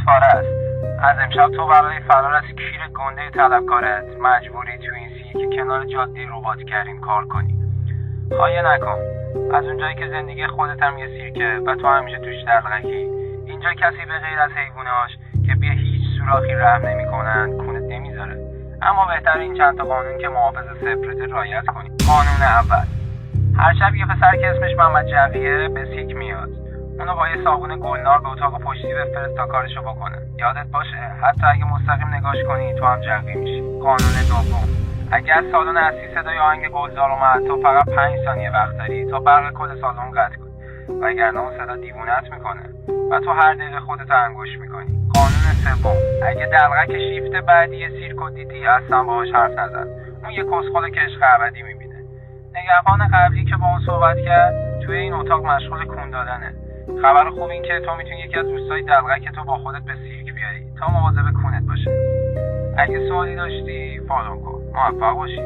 فارس، از امشب تو برای فرار از کیر گنده طلبکارت مجبوری تو این که کنار جاده رباتگریم کار کنی. خایه نکن، از اونجایی که زندگی خودت هم یه سیرکه و تو همیشه توش دلغکی، اینجا کسی به غیر از حیواناش که به هیچ سوراخی رحم نمی‌کنن کونت نمیذاره. اما بهتر این چند تا قانون که محافظ سپرت رعایت کنی. قانون اول، هر شب یه پسر که اسمش محمد جویه به سیک میاد، اونو با یه صابون گلنار به اتاق پشتی بفرست تا کارشو بکنه. یادت باشه حتی اگه مستقیم نگاش کنی تو هم جوی میشی. قانون دوم، اگر سالن اصلی صدای آهنگ گلزار اومد تو فقط 5 ثانیه وقت داری تا برق کل سالن قطع کنی، وگرنه اون صدا دیوونت میکنه و تو هر دقیقه خودت انگوش میکنی. قانون سوم، اگه دلغک شیفت بعدی سیرکو دیدی اصلا باهاش حرف نزن، اون یه کسخل که عشق ابدی میبینه. نگهبان قبلی که با اون صحبت کرد توی این اتاق مشغول کون دادنه. خبر خوب این که تو میتونی یکی از دوستای دلغک تو با خودت به سیرک بیاری تا مواظب کونت باشه. اگه سوالی داشتی فالو کن. موفق باشی.